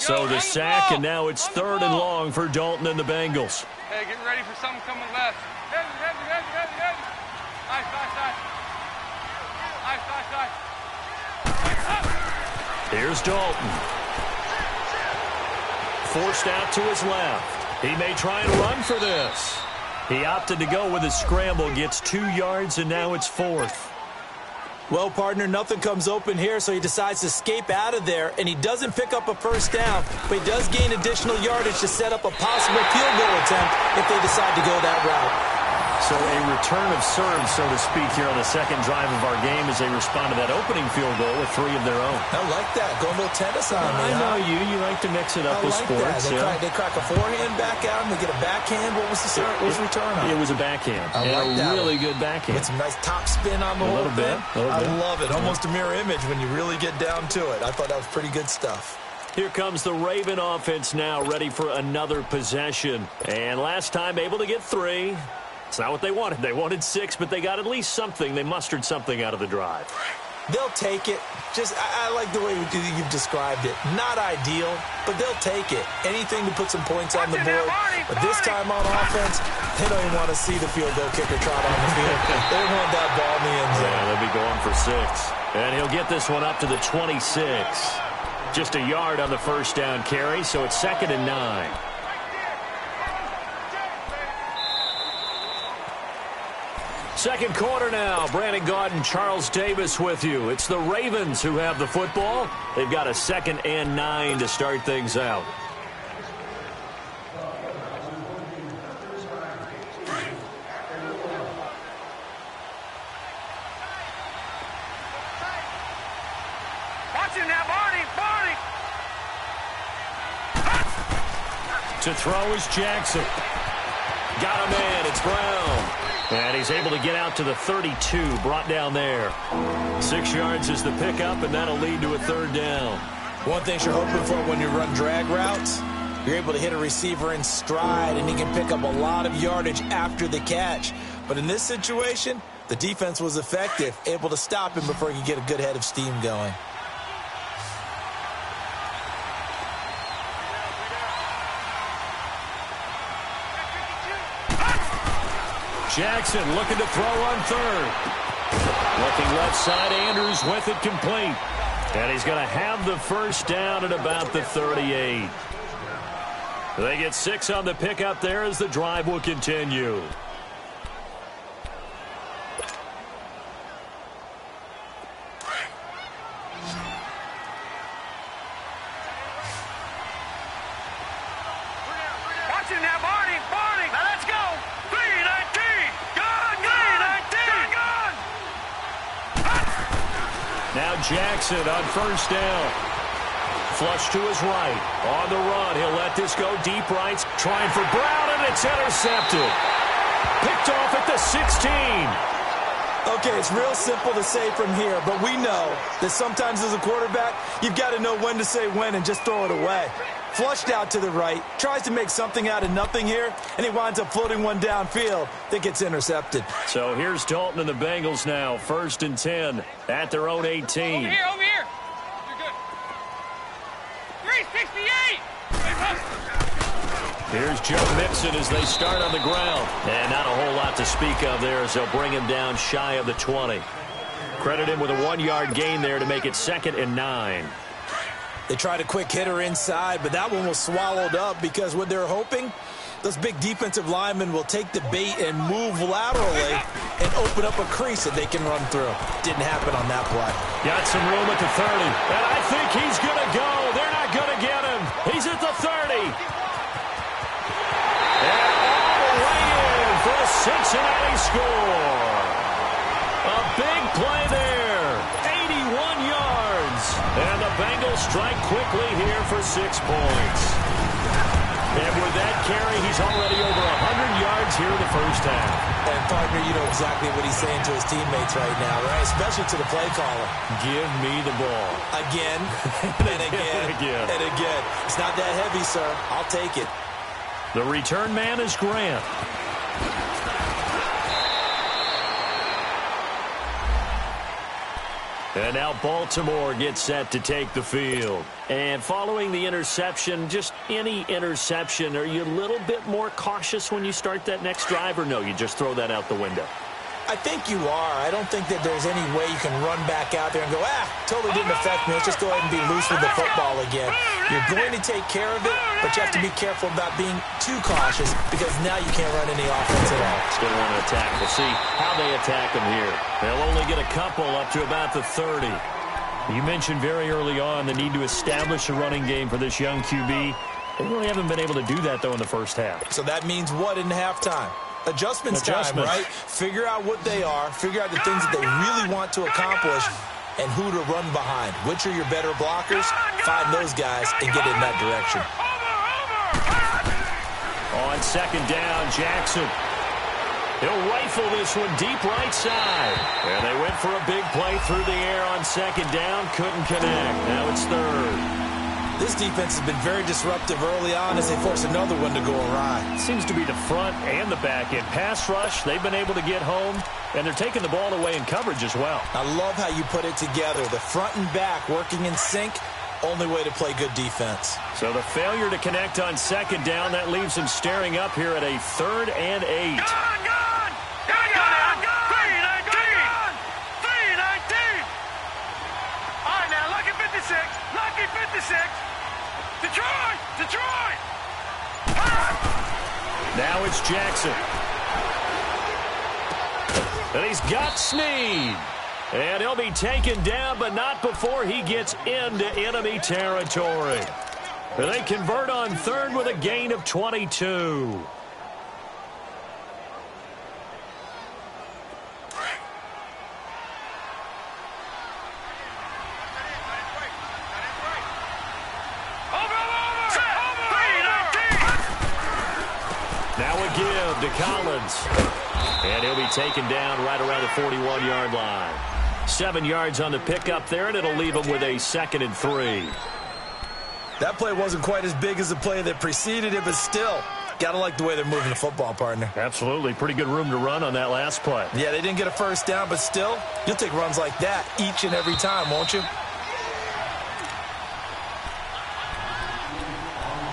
So the sack, and now it's 3rd and long for Dalton and the Bengals. Hey, get ready for something coming left. Heavy. Nice. Here's Dalton. Forced out to his left. He may try and run for this. He opted to go with a scramble, gets 2 yards, and now it's 4th. Well, partner, nothing comes open here, so he decides to escape out of there, and he doesn't pick up a first down, but he does gain additional yardage to set up a possible field goal attempt if they decide to go that route. So a return of serve, so to speak, here on the second drive of our game as they respond to that opening field goal with 3 of their own. I like that. Go a little tennis on me. I know you. You like to mix it up with sports. They crack a forehand back out, and they get a backhand. What was the return on? It was a backhand. I like that. Really good backhand. With some nice top spin on the whole thing. I love it. Almost a mirror image when you really get down to it. I thought that was pretty good stuff. Here comes the Raven offense now, ready for another possession. And last time able to get 3. It's not what they wanted. They wanted 6, but they got at least something. They mustered something out of the drive. They'll take it. I like the way you've described it. Not ideal, but they'll take it. Anything to put some points on the board. But this time on offense, they don't even want to see the field goal kicker trot on the field. They want that ball in the end zone. Yeah, they'll be going for 6. And he'll get this one up to the 26. Just a yard on the first down carry, so it's 2nd and 9. Second quarter now. Brandon Gaudin and Charles Davis with you. It's the Ravens who have the football. They've got a 2nd and 9 to start things out. Watch him now, Barney. To throw is Jackson. Got a man. It's Brown. And he's able to get out to the 32, brought down there. 6 yards is the pickup, and that'll lead to a 3rd down. One thing you're hoping for when you run drag routes, you're able to hit a receiver in stride, and he can pick up a lot of yardage after the catch. But in this situation, the defense was effective, able to stop him before he could get a good head of steam going. Jackson looking to throw on 3rd. Looking left side, Andrews with it complete. And he's going to have the first down at about the 38. They get 6 on the pickup there as the drive will continue. Watch him now, Barney. Now let's go. 3-19. Gone. Now Jackson on first down. Flush to his right. On the run. He'll let this go deep right. Trying for Brown, and it's intercepted. Picked off at the 16. Okay, it's real simple to say from here, but we know that sometimes as a quarterback, you've got to know when to say when and just throw it away. Flushed out to the right, tries to make something out of nothing here, and he winds up floating one downfield that gets intercepted. So here's Dalton and the Bengals now. 1st and 10 at their own 18. Over here. You're good. 368. Here's Joe Mixon as they start on the ground. And not a whole lot to speak of there as they'll bring him down shy of the 20. Credit him with a 1-yard gain there to make it 2nd and 9. They tried a quick hitter inside, but that one was swallowed up because what they're hoping, those big defensive linemen will take the bait and move laterally and open up a crease that they can run through. Didn't happen on that play. Got some room at the 30. And I think he's going to go. They're not going to get him. He's at the 30. And all the way in for a Cincinnati score. A big play there. 81 yards. And the Bengals strike quickly here for 6 points. And with that carry, he's already over 100 yards here in the first half. And, partner, you know exactly what he's saying to his teammates right now, right? Especially to the play caller. Give me the ball. Again, and again, and again. It's not that heavy, sir. I'll take it. The return man is Grant. And now Baltimore gets set to take the field. And following the interception, just any interception, are you a little bit more cautious when you start that next drive, or no, you just throw that out the window? I think you are. I don't think that there's any way you can run back out there and go, totally didn't affect me. Let's just go ahead and be loose with the football again. You're going to take care of it, but you have to be careful about being too cautious because now you can't run any offense at all. Still want to attack. We'll see how they attack them here. They'll only get a couple up to about the 30. You mentioned very early on the need to establish a running game for this young QB. They really haven't been able to do that, though, in the first half. So that means what in halftime? Adjustments time, right? Figure out what they are, figure out the things that they really want to accomplish, and who to run behind. Which are your better blockers? Find those guys and get in that direction. On second down, Jackson. He'll rifle this one deep right side. And they went for a big play through the air on second down. Couldn't connect. Now it's third. This defense has been very disruptive early on as they force another one to go awry. Seems to be the front and the back end. Pass rush, they've been able to get home, and they're taking the ball away in coverage as well. I love how you put it together. The front and back working in sync, only way to play good defense. So the failure to connect on second down, that leaves them staring up here at a 3rd and 8. Detroit! Now it's Jackson. And he's got Snead. And he'll be taken down, but not before he gets into enemy territory. And they convert on 3rd with a gain of 22. To Collins. And he'll be taken down right around the 41-yard line. 7 yards on the pickup there, and it'll leave him with a 2nd and 3. That play wasn't quite as big as the play that preceded it, but still, gotta like the way they're moving the football, partner. Absolutely. Pretty good room to run on that last play. Yeah, they didn't get a first down, but still, you'll take runs like that each and every time, won't you?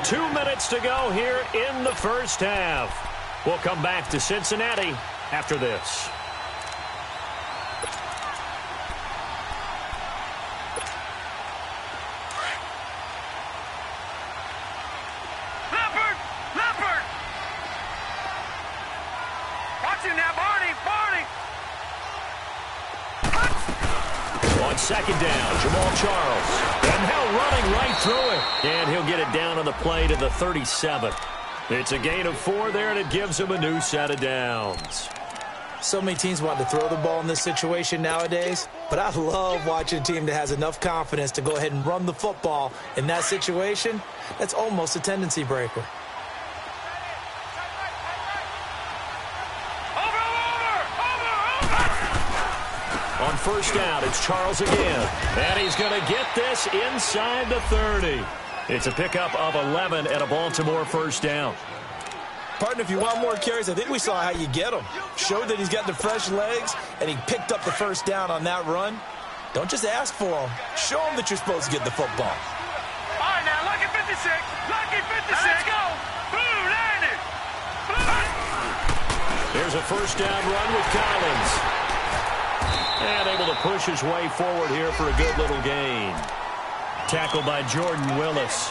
2 minutes to go here in the first half. We'll come back to Cincinnati after this. Leopard! Watch him now, Barney! On second down, Jamal Charles. And now running right through it. And he'll get it down on the play to the 37. It's a gain of 4 there, and it gives him a new set of downs. So many teams want to throw the ball in this situation nowadays, but I love watching a team that has enough confidence to go ahead and run the football in that situation. That's almost a tendency breaker. On first down, it's Charles again. And he's going to get this inside the 30. It's a pickup of 11 and a Baltimore first down. Partner, if you want more carries, I think we saw how you get them. Showed that he's got the fresh legs, and he picked up the first down on that run. Don't just ask for them. Show them that you're supposed to get the football. All right, now, lucky 56. Lucky 56. Now let's go. Blue, landed. Blue. Here's a first down run with Collins. And able to push his way forward here for a good little gain. Tackled by Jordan Willis.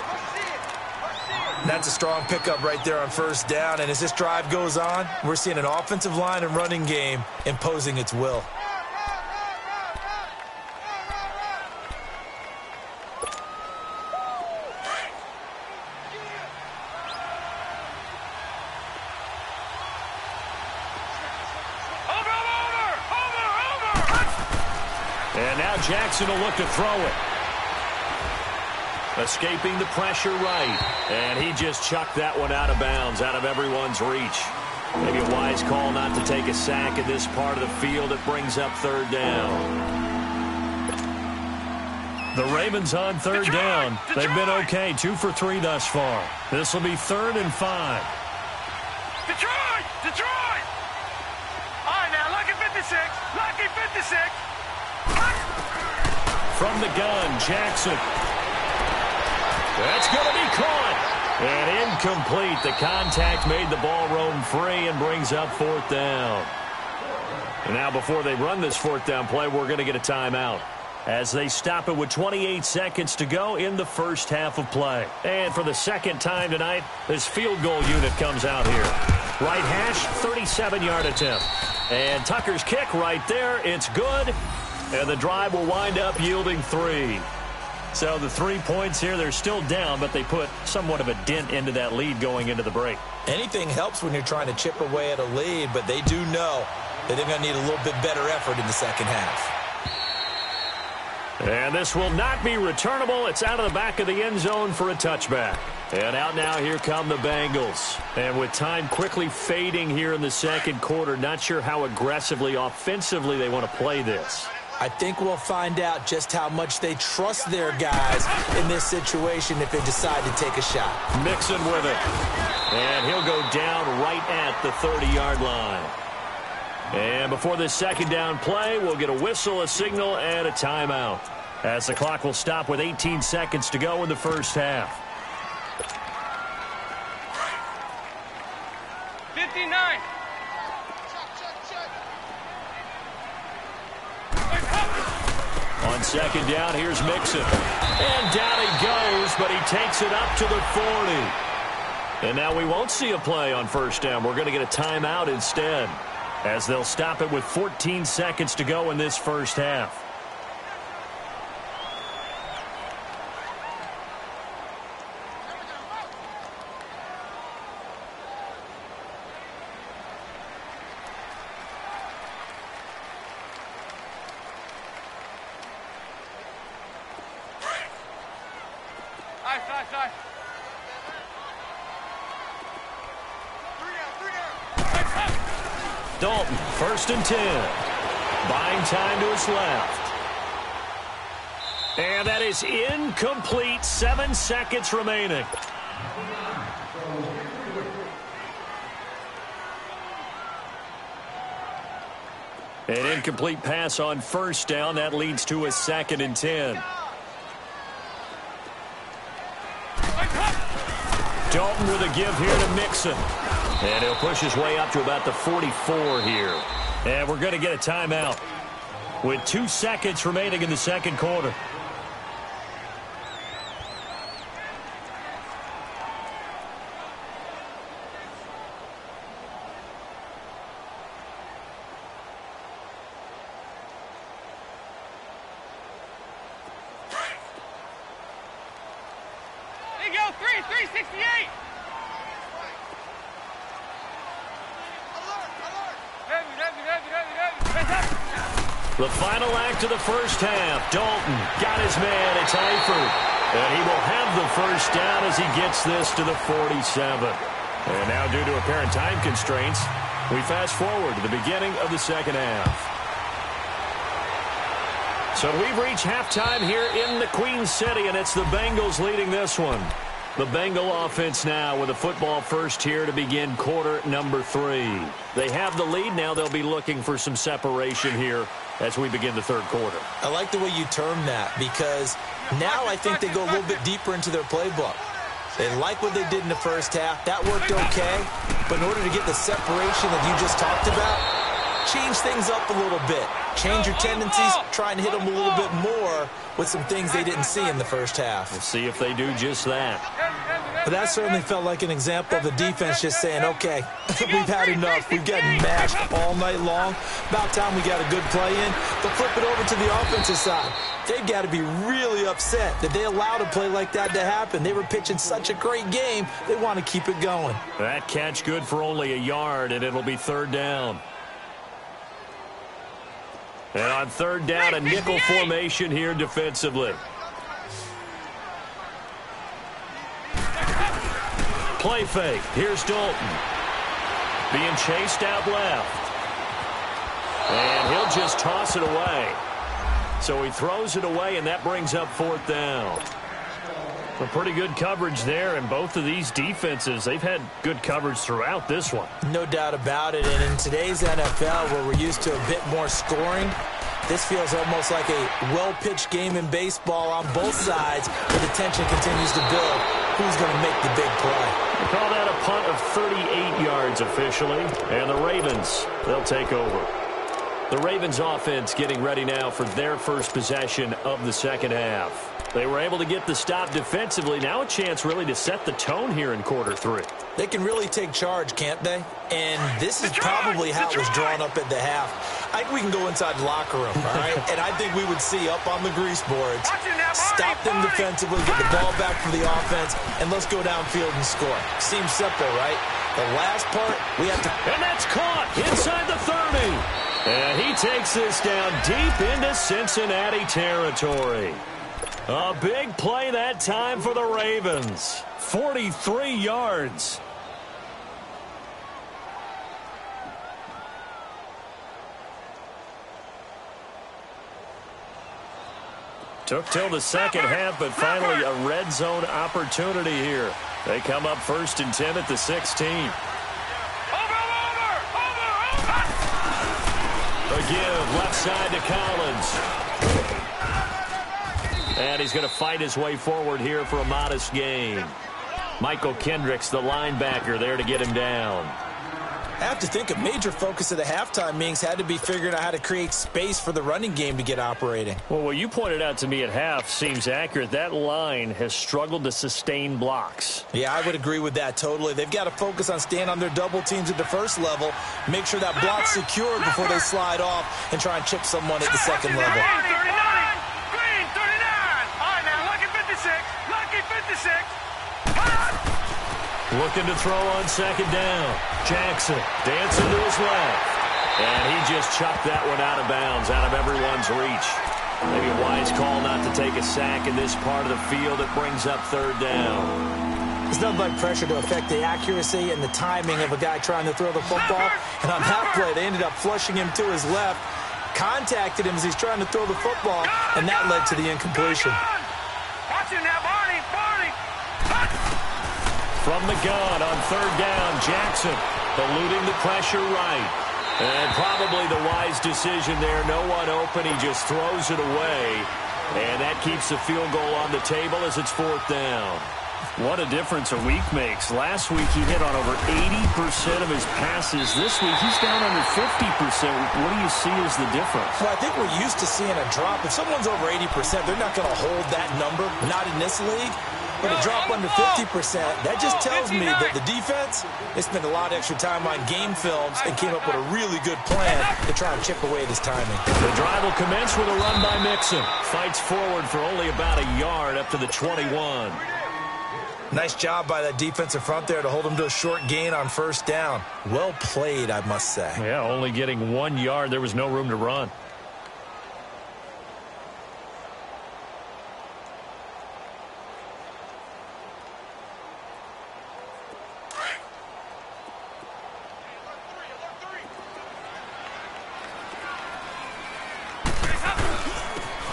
That's a strong pickup right there on first down. And as this drive goes on, we're seeing an offensive line and running game imposing its will. And now Jackson will look to throw it. Escaping the pressure right. And he just chucked that one out of bounds, out of everyone's reach. Maybe a wise call not to take a sack in this part of the field. It brings up third down. The Ravens on third down. They've been okay, 2 for 3 thus far. This will be 3rd and 5. Detroit! All right, now, lucky 56. Lucky 56. from the gun, Jackson. That's going to be caught. And incomplete. The contact made the ball roam free and brings up fourth down. And now before they run this fourth down play, we're going to get a timeout as they stop it with 28 seconds to go in the first half of play. And for the second time tonight, this field goal unit comes out here. Right hash, 37-yard attempt. And Tucker's kick right there. It's good. And the drive will wind up yielding 3. So the 3 points here, they're still down, but they put somewhat of a dent into that lead going into the break. Anything helps when you're trying to chip away at a lead, but they do know that they're going to need a little bit better effort in the second half. And this will not be returnable. It's out of the back of the end zone for a touchback. And out now, here come the Bengals. And with time quickly fading here in the second quarter, not sure how aggressively, offensively they want to play this. I think we'll find out just how much they trust their guys in this situation if they decide to take a shot. Mixon with it. And he'll go down right at the 30-yard line. And before this second down play, we'll get a whistle, a signal, and a timeout, as the clock will stop with 18 seconds to go in the first half. 59. On second down, here's Mixon. And down he goes, but he takes it up to the 40. And now we won't see a play on first down. We're going to get a timeout instead, as they'll stop it with 14 seconds to go in this first half. Dalton, 1st and 10. Buying time to his left. And that is incomplete. 7 seconds remaining. An incomplete pass on first down. That leads to a 2nd and 10. Dalton with a give here to Mixon. And he'll push his way up to about the 44 here. And we're going to get a timeout with 2 seconds remaining in the second quarter. There you go, 368. The final act of the first half. Dalton got his man. It's Eifert. And he will have the first down as he gets this to the 47. And now, due to apparent time constraints, we fast forward to the beginning of the second half. So we've reached halftime here in the Queen City, and it's the Bengals leading this one. The Bengal offense now with a football first here to begin quarter number 3. They have the lead. Now they'll be looking for some separation here as we begin the third quarter. I like the way you term that, because now I think they go a little bit deeper into their playbook. They like what they did in the first half. That worked okay. But in order to get the separation that you just talked about, change things up a little bit. Change your tendencies, try and hit them a little bit more with some things they didn't see in the first half. We'll see if they do just that. But that certainly felt like an example of the defense just saying, okay, we've had enough. We've gotten mashed all night long. About time we got a good play in. They'll flip it over to the offensive side. They've got to be really upset that they allowed a play like that to happen. They were pitching such a great game, they want to keep it going. That catch good for only a yard, and it'll be third down. And on third down, a nickel formation here defensively. Play fake. Here's Dalton. Being chased out left. And he'll just toss it away. So he throws it away, and that brings up fourth down. Some pretty good coverage there, and both of these defenses, they've had good coverage throughout this one. No doubt about it, and in today's NFL, where we're used to a bit more scoring, This feels almost like a well-pitched game in baseball on both sides, where the tension continues to build. Who's going to make the big play? They call that a punt of 38 yards officially, and the Ravens, they'll take over. The Ravens offense getting ready now for their first possession of the second half. They were able to get the stop defensively. Now a chance really to set the tone here in quarter three. They can really take charge, can't they? And this is probably how it was drawn up at the half. I think we can go inside the locker room, all right? And I think we would see up on the grease boards, stop them defensively, get the ball back for the offense, and let's go downfield and score. Seems simple, right? The last part, we have to... And that's caught inside the 30. And he takes this down deep into Cincinnati territory. A big play that time for the Ravens. 43 yards. Took till the second half, but finally a red zone opportunity here. They come up 1st and 10 at the 16. A give left side to Collins. And he's going to fight his way forward here for a modest gain. Michael Kendricks, the linebacker, there to get him down. I have to think a major focus of the halftime meetings had to be figuring out how to create space for the running game to get operating. Well, what you pointed out to me at half seems accurate. That line has struggled to sustain blocks. Yeah, I would agree with that totally. They've got to focus on staying on their double teams at the first level, make sure that block's secured before they slide off and try and chip someone at the second level. Looking to throw on second down. Jackson dancing to his left. And he just chucked that one out of bounds, out of everyone's reach. Maybe a wise call not to take a sack in this part of the field. It brings up third down. It's nothing but pressure to affect the accuracy and the timing of a guy trying to throw the football. And on that play, they ended up flushing him to his left, contacted him as he's trying to throw the football, and that led to the incompletion. From the gun on third down, Jackson eluding the pressure right. And probably the wise decision there. No one open. He just throws it away. And that keeps the field goal on the table as it's fourth down. What a difference a week makes. Last week he hit on over 80% of his passes. This week he's down under 50%. What do you see as the difference? Well, I think we're used to seeing a drop. If someone's over 80%, they're not going to hold that number. Not in this league. But a drop under 50%, that just tells me that the defense, they spent a lot of extra time on game films and came up with a really good plan to try and chip away at his timing. The drive will commence with a run by Mixon. Fights forward for only about a yard up to the 21. Nice job by that defensive front there to hold him to a short gain on first down. Well played, I must say. Yeah, only getting 1 yard. There was no room to run.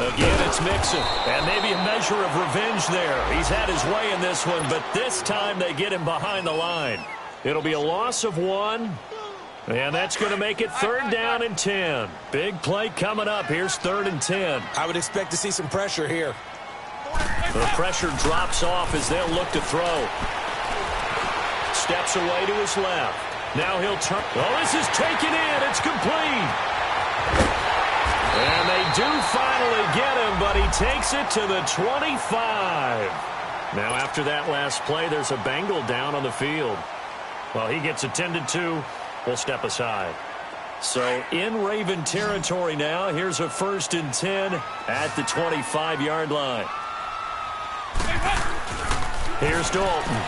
Again, it's Mixon, and maybe a measure of revenge there. He's had his way in this one, but this time they get him behind the line. It'll be a loss of 1, and that's going to make it third down and 10. Big play coming up. Here's 3rd and 10. I would expect to see some pressure here. The pressure drops off as they'll look to throw. Steps away to his left. Now he'll turn. Oh, this is taken in. It's complete. And they do finally get him, but he takes it to the 25. Now, after that last play, there's a Bengal down on the field. Well, he gets attended to. We'll step aside. So, in Raven territory now, here's a 1st and 10 at the 25-yard line. Here's Dalton.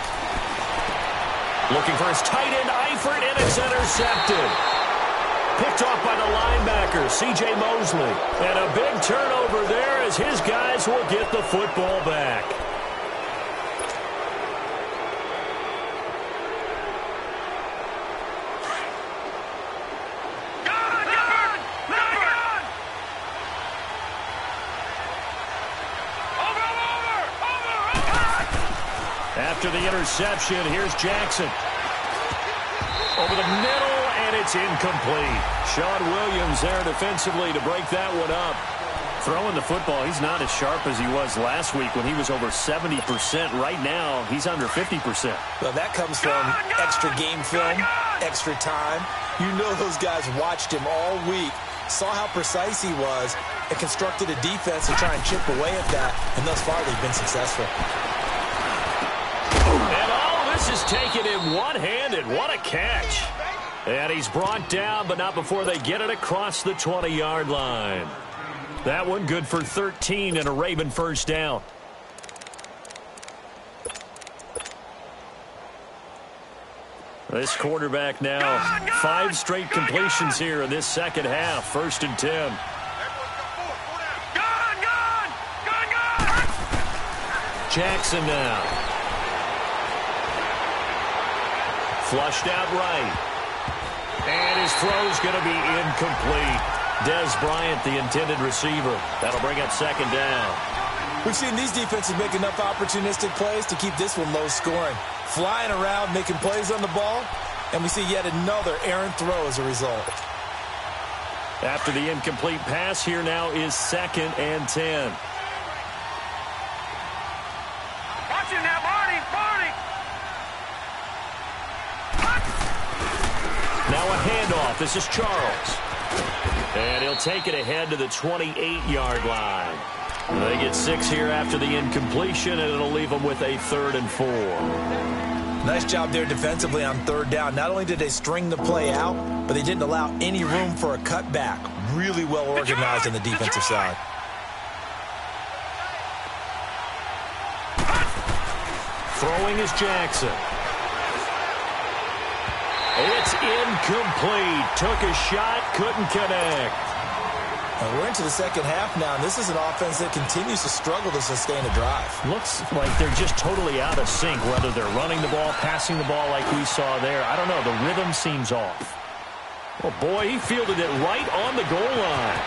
Looking for his tight end, Eifert, and it's intercepted. Picked off by the linebacker, C.J. Mosley. And a big turnover there as his guys will get the football back. After the interception, here's Jackson. Over the middle, And it's incomplete. Sean Williams there defensively to break that one up. Throwing the football, he's not as sharp as he was last week when he was over 70%. Right now, he's under 50%. Well, that comes from extra game film, extra time. You know those guys watched him all week, saw how precise he was, and constructed a defense to try and chip away at that, and thus far they've been successful. And all this is taken in one-handed. What a catch. And he's brought down, but not before they get it across the 20-yard line. That one good for 13 and a Raven first down. This quarterback now 5 straight completions here in this second half. 1st and 10. Jackson now. Flushed out right. And his throw's going to be incomplete. Dez Bryant, the intended receiver. That'll bring up 2nd down. We've seen these defenses make enough opportunistic plays to keep this one low scoring. Flying around, making plays on the ball, and we see yet another errant throw as a result. After the incomplete pass, here now is 2nd and 10. Watch him now, Barney! Now a handoff. This is Charles. And he'll take it ahead to the 28-yard line. They get 6 here after the incompletion, and it'll leave them with a 3rd and 4. Nice job there defensively on 3rd down. Not only did they string the play out, but they didn't allow any room for a cutback. Really well organized on the defensive side. Throwing is Jackson. It's incomplete. Took a shot, couldn't connect. And we're into the second half now, and this is an offense that continues to struggle to sustain a drive. Looks like they're just totally out of sync, whether they're running the ball, passing the ball like we saw there. I don't know. The rhythm seems off. Oh, boy, he fielded it right on the goal line.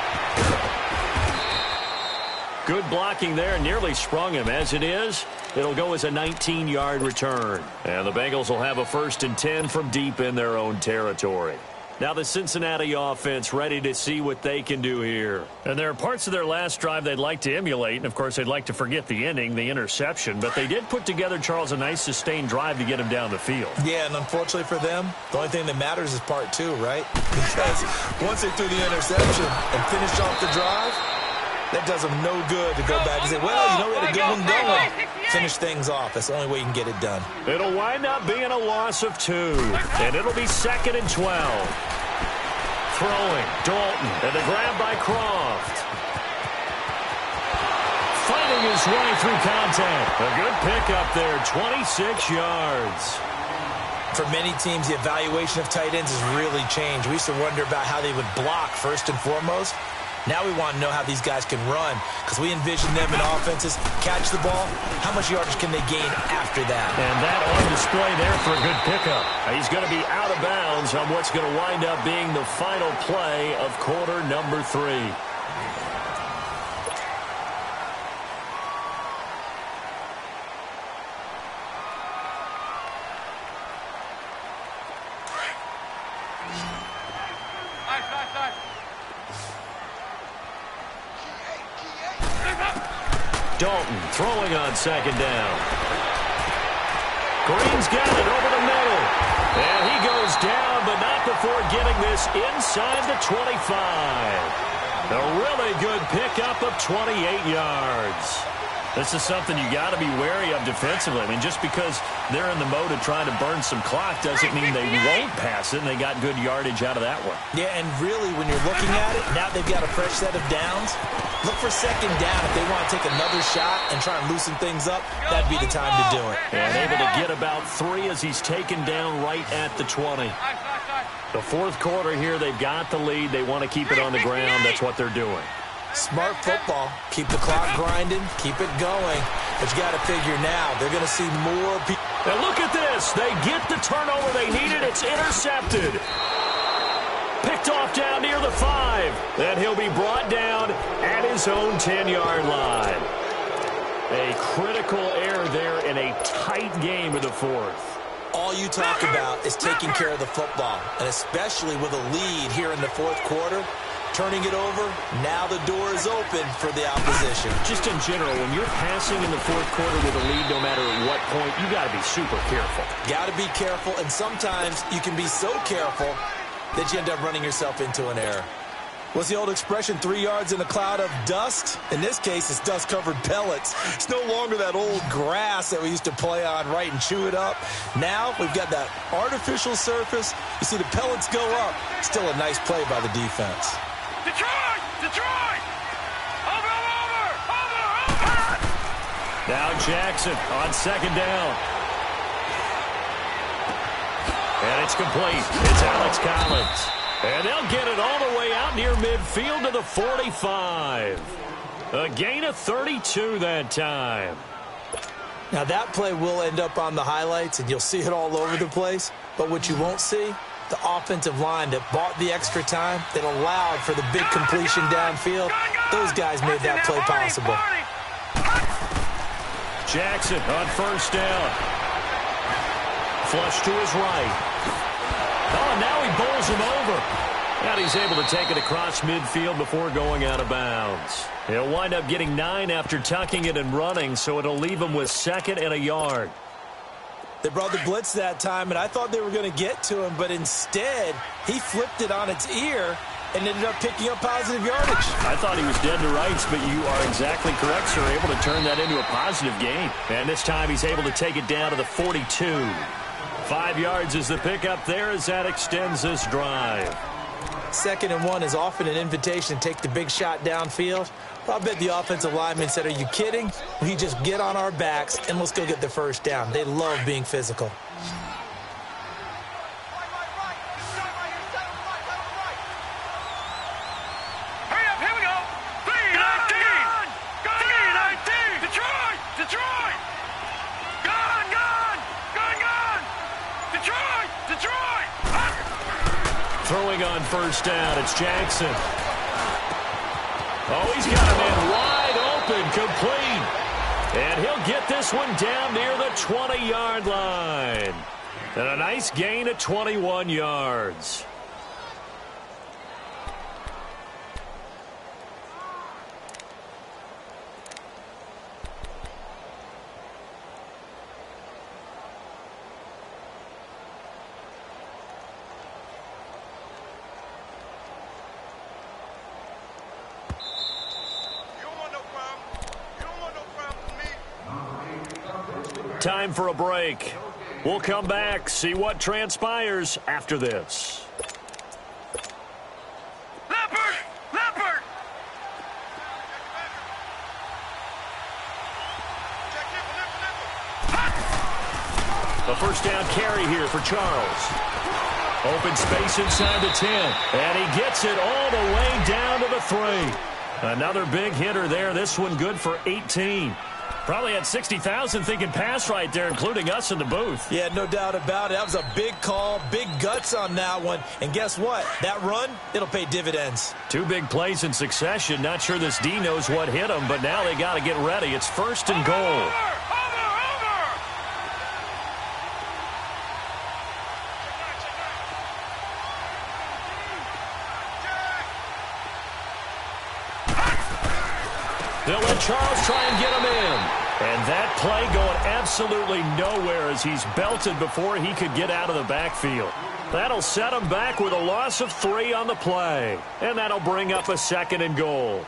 Good blocking there, nearly sprung him. As it is, it'll go as a 19-yard return. And the Bengals will have a 1st and 10 from deep in their own territory. Now the Cincinnati offense ready to see what they can do here. And there are parts of their last drive they'd like to emulate. And, of course, they'd like to forget the ending, the interception. But they did put together, Charles, a nice sustained drive to get him down the field. Yeah, and unfortunately for them, the only thing that matters is part 2, right? Because once they threw the interception and finished off the drive, that does them no good to go back and say, well, you know, we had a good one going. Finish things off. That's the only way you can get it done. It'll wind up being a loss of 2. And it'll be 2nd and 12. Throwing, Dalton, and the grab by Croft. Fighting his way through contact. A good pickup there, 26 yards. For many teams, the evaluation of tight ends has really changed. We used to wonder about how they would block first and foremost. Now we want to know how these guys can run, because we envision them in offenses catch the ball. How much yardage can they gain after that? And that on display there for a good pickup. He's going to be out of bounds on what's going to wind up being the final play of quarter number 3. Dalton throwing on 2nd down. Green's got it over the middle. And he goes down, but not before getting this inside the 25. A really good pickup of 28 yards. This is something you got to be wary of defensively. I mean, just because they're in the mode of trying to burn some clock doesn't mean they won't pass it, and they got good yardage out of that one. Yeah, and really, when you're looking at it, now they've got a fresh set of downs. Look for 2nd down. If they want to take another shot and try and loosen things up, that'd be the time to do it. And able to get about 3 as he's taken down right at the 20. The 4th quarter here, they've got the lead. They want to keep it on the ground. That's what they're doing. Smart football. Keep the clock grinding. Keep it going. But you got to figure now, they're going to see more people. Now look at this. They get the turnover they needed. It's intercepted. Picked off down near the 5. Then he'll be brought down at his own 10-yard line. A critical error there in a tight game of the 4th. All you talk about is taking care of the football, and especially with a lead here in the fourth quarter, turning it over, now the door is open for the opposition. Just in general, when you're passing in the fourth quarter with a lead, no matter at what point, you got to be super careful. Got to be careful, and sometimes you can be so careful that you end up running yourself into an error. What's the old expression, 3 yards in a cloud of dust? In this case, it's dust-covered pellets. It's no longer that old grass that we used to play on, right, and chew it up. Now we've got that artificial surface. You see the pellets go up. Still a nice play by the defense. Detroit! Detroit! Over! Now Jackson on second down. And it's complete. It's Alex Collins. And they'll get it all the way out near midfield to the 45. A gain of 32 that time. Now that play will end up on the highlights, and you'll see it all over the place. But what you won't see, the offensive line that bought the extra time, that allowed for the big completion downfield. Those guys made that play possible. Jackson on first down. Flush to his right. Oh, and now he bowls him over. And he's able to take it across midfield before going out of bounds. He'll wind up getting 9 after tucking it and running, so it'll leave him with 2nd and a yard. They brought the blitz that time, and I thought they were going to get to him, but instead, he flipped it on its ear and ended up picking up positive yardage. I thought he was dead to rights, but you are exactly correct, sir. Able to turn that into a positive gain. And this time he's able to take it down to the 42. 5 yards is the pickup there as that extends this drive. 2nd and 1 is often an invitation to take the big shot downfield. Well, I bet the offensive lineman said, are you kidding? We just get on our backs and let's go get the first down. They love being physical. Hurry up, here we go. 3-19. 3-19. Detroit. Detroit. Gone. Detroit. Detroit. Throwing on first down, it's Jackson. Oh, he's got a man wide open, complete. And he'll get this one down near the 20-yard line. And a nice gain of 21 yards. Time for a break. We'll come back, see what transpires after this. Leopard! A first down carry here for Charles. Open space inside the 10. And he gets it all the way down to the 3. Another big hitter there. This one good for 18. Probably had 60,000 thinking pass right there, including us in the booth. Yeah, no doubt about it. That was a big call, big guts on that one. And guess what? That run, it'll pay dividends. 2 big plays in succession. Not sure this D knows what hit him, but now they got to get ready. It's 1st and goal. They'll let Charles try and get him in. And that play going absolutely nowhere as he's belted before he could get out of the backfield. That'll set him back with a loss of 3 on the play. And that'll bring up a 2nd and goal.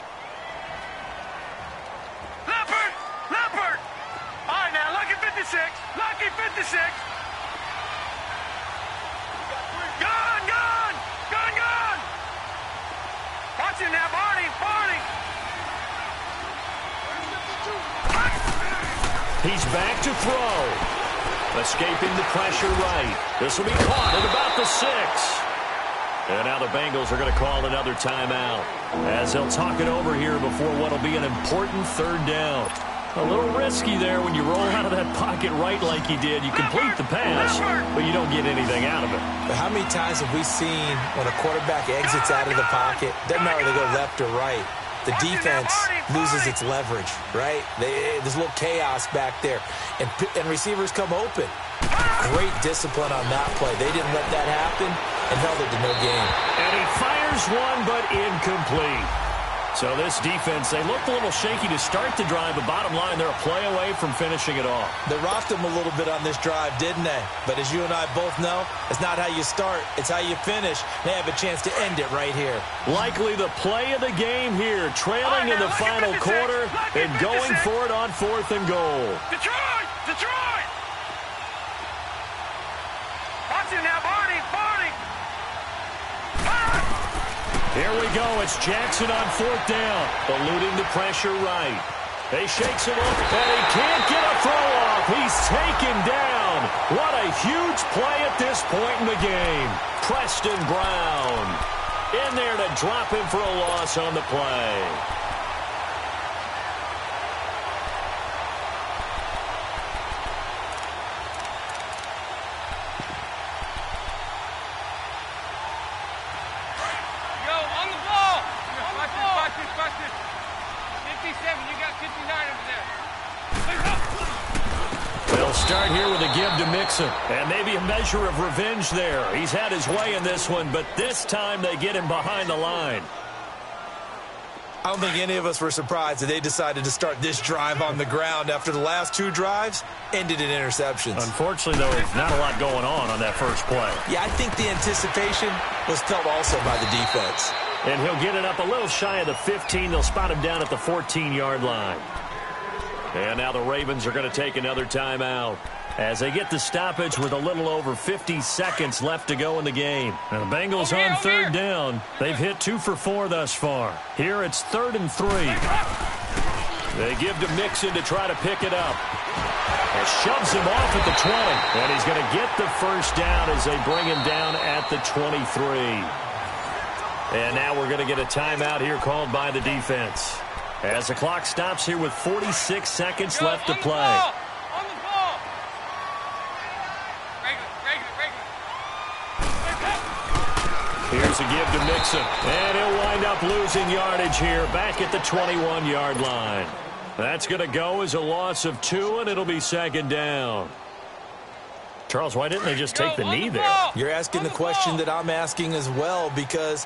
Leopard! All right, now, lucky 56. Lucky 56. Gone! Watch it now, Barney! He's back to throw. Escaping the pressure right. This will be caught at about the 6. And now the Bengals are going to call another timeout as they'll talk it over here before what will be an important 3rd down. A little risky there when you roll out of that pocket right like you did. You complete the pass, but you don't get anything out of it. But how many times have we seen when a quarterback exits out of the pocket, doesn't matter if they go left or right, the defense loses its leverage, right? There's a little chaos back there, and receivers come open. Great discipline on that play. They didn't let that happen and held it to no gain. And he fires one, but incomplete. So this defense, they looked a little shaky to start the drive, but bottom line, they're a play away from finishing it off. They rocked them a little bit on this drive, didn't they? But as you and I both know, it's not how you start, it's how you finish. They have a chance to end it right here. Likely the play of the game here, trailing in the final quarter and going for it on 4th and goal. Detroit! Detroit! Watch it now, Barney! Barney! Here we go. It's Jackson on 4th down, eluding the pressure right. They shakes him up, and he can't get a throw off. He's taken down. What a huge play at this point in the game. Preston Brown in there to drop him for a loss on the play. Start here with a give to Mixon. And maybe a measure of revenge there. He's had his way in this one, but this time they get him behind the line. I don't think any of us were surprised that they decided to start this drive on the ground after the last 2 drives ended in interceptions. Unfortunately, though, not a lot going on that first play. Yeah, I think the anticipation was felt also by the defense. And he'll get it up a little shy of the 15. They'll spot him down at the 14-yard line. And now the Ravens are going to take another timeout as they get the stoppage with a little over 50 seconds left to go in the game. And the Bengals on 3rd down. They've hit 2 for 4 thus far. Here it's 3rd and 3. They give to Mixon to try to pick it up. And shoves him off at the 20. And he's going to get the first down as they bring him down at the 23. And now we're going to get a timeout here called by the defense, as the clock stops here with 46 seconds left to play. On the ball. Here's a give to Mixon. And he'll wind up losing yardage here back at the 21-yard line. That's going to go as a loss of 2, and it'll be 2nd down. Charles, why didn't they just take the knee there? You're asking the question that I'm asking as well, because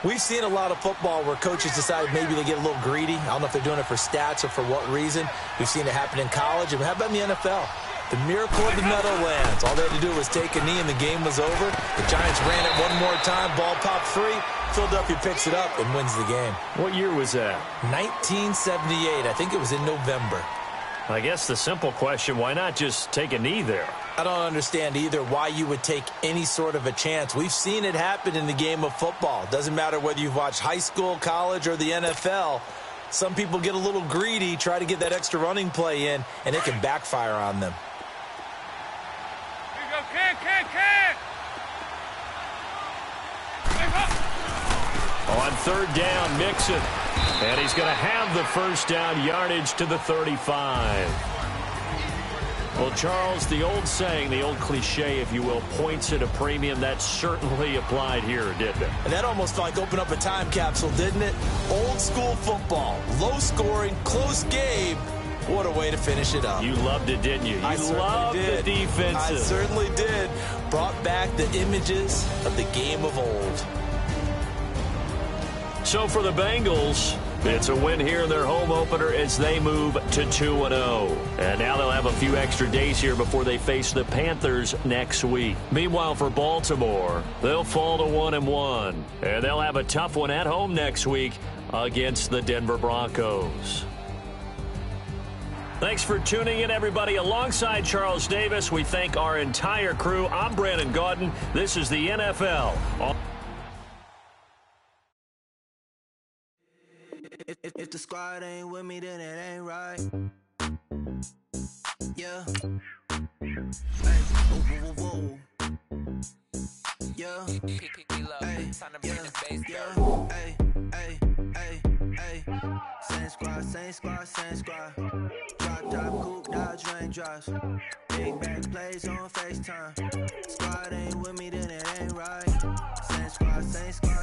we've seen a lot of football where coaches decide maybe they get a little greedy. I don't know if they're doing it for stats or for what reason. We've seen it happen in college. And how about in the NFL? The miracle of the Meadowlands. All they had to do was take a knee and the game was over. The Giants ran it one more time. Ball popped free. Philadelphia picks it up and wins the game. What year was that? 1978. I think it was in November. I guess the simple question, why not just take a knee there? I don't understand either why you would take any sort of a chance. We've seen it happen in the game of football. Doesn't matter whether you've watched high school, college, or the NFL. Some people get a little greedy, try to get that extra running play in, and it can backfire on them. Here you go, Ken. On 3rd down, Mixon. And he's going to have the first down, yardage to the 35. Well, Charles, the old saying, the old cliche, if you will, points at a premium, that certainly applied here, didn't it? And that almost like opened up a time capsule, didn't it? Old school football, low scoring, close game. What a way to finish it up. You loved it, didn't you? You loved the defensive. I certainly did. Brought back the images of the game of old. So for the Bengals, it's a win here in their home opener as they move to 2-0. And now they'll have a few extra days here before they face the Panthers next week. Meanwhile, for Baltimore, they'll fall to 1-1. And they'll have a tough one at home next week against the Denver Broncos. Thanks for tuning in, everybody. Alongside Charles Davis, we thank our entire crew. I'm Brandon Gaudin. This is the NFL. If the squad ain't with me, then it ain't right. Yeah. Hey, whoa, whoa, whoa. Yeah. Hey, yeah. Hey, same squad. Drop top, coupe, dodge, raindrops. Big back plays on FaceTime. Squad ain't with me, then it ain't right. Same squad.